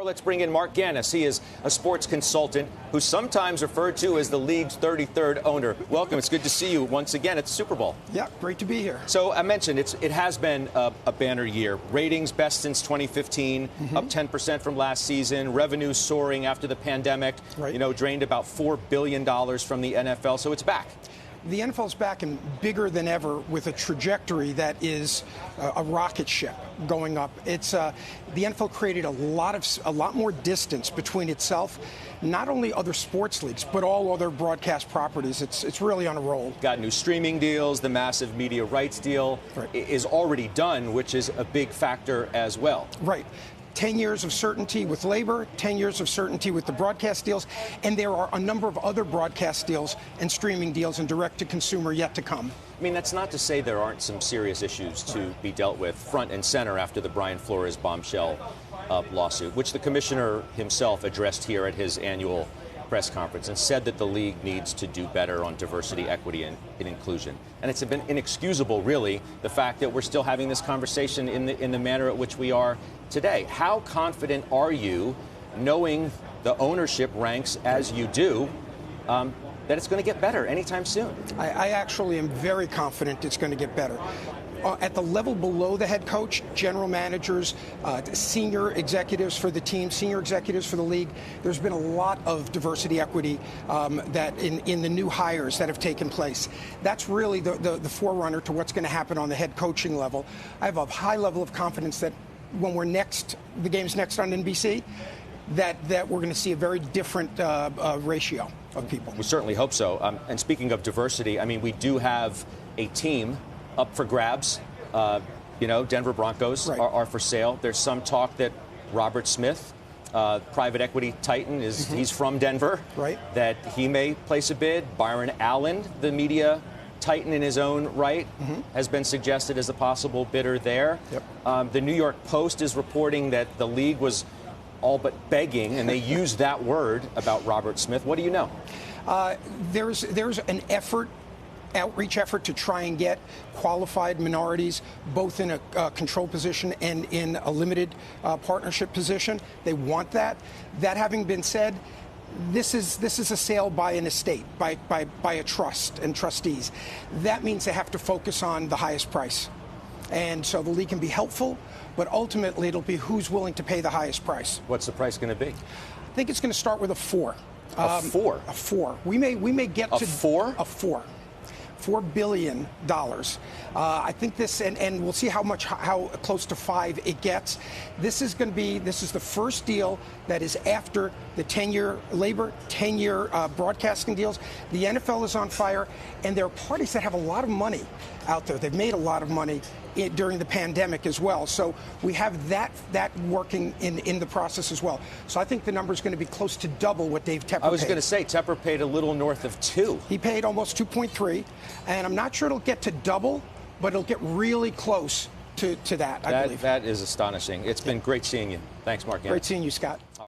Let's bring in Marc Ganis. He is a sports consultant who's sometimes referred to as the league's 33rd owner. Welcome. It's good to see you once again at the Super Bowl. Yeah, great to be here. So I mentioned it has been a banner year. Ratings best since 2015, up 10% from last season. Revenue soaring after the pandemic. Right. Drained about $4 billion from the NFL. So it's back. The NFL's back and bigger than ever with a trajectory that is a rocket ship going up. It's the NFL created a lot more distance between itself, not only other sports leagues, but all other broadcast properties. It's really on a roll. Got new streaming deals. The massive media rights deal is already done, which is a big factor as well. Right. 10 years of certainty with labor, 10 years of certainty with the broadcast deals, and there are a number of other broadcast deals and streaming deals and direct-to-consumer yet to come. I mean, that's not to say there aren't some serious issues to be dealt with front and center after the Brian Flores bombshell lawsuit, which the commissioner himself addressed here at his annual press conference and said that the league needs to do better on diversity, equity, and inclusion. And it's been inexcusable, really, the fact that we're still having this conversation in the manner at which we are today. How confident are you, knowing the ownership ranks as you do, that it's going to get better anytime soon? I actually am very confident it's going to get better. At the level below the head coach, general managers, senior executives for the team, senior executives for the league, there's been a lot of diversity, equity that in the new hires that have taken place. That's really the forerunner to what's going to happen on the head coaching level. I have a high level of confidence that when the game's next on NBC, that we're going to see a very different ratio of people. We certainly hope so. And speaking of diversity, I mean, we do have a team up for grabs. Denver Broncos are for sale. There's some talk that Robert Smith, private equity titan, he's from Denver, that he may place a bid. Byron Allen, the media titan in his own right, has been suggested as a possible bidder there. The New York Post is reporting that the league was all but begging, and they used that word about Robert Smith. What do you know? There's an outreach effort to try and get qualified minorities both in a control position and in a limited partnership position. They want that. That having been said, this is a sale by an estate, by a trust and trustees. That means they have to focus on the highest price. And so the league can be helpful, but ultimately it'll be who's willing to pay the highest price. What's the price going to be? I think it's going to start with a 4. A 4? A 4. We may get to 4? A 4. $4 billion. I think this, and we'll see how close to 5 it gets. This is the first deal that is after the 10-year labor, 10-year broadcasting deals. The NFL is on fire, and there are parties that have a lot of money out there. They've made a lot of money during the pandemic as well. So we have that working in the process as well. So I think the number is going to be close to double what Dave Tepper paid. I was going to say, Tepper paid a little north of 2. He paid almost 2.3, and I'm not sure it'll get to double, but it'll get really close to that, I believe. That is astonishing. It's been great seeing you. Thanks, Marc Ganis. Great seeing you, Scott.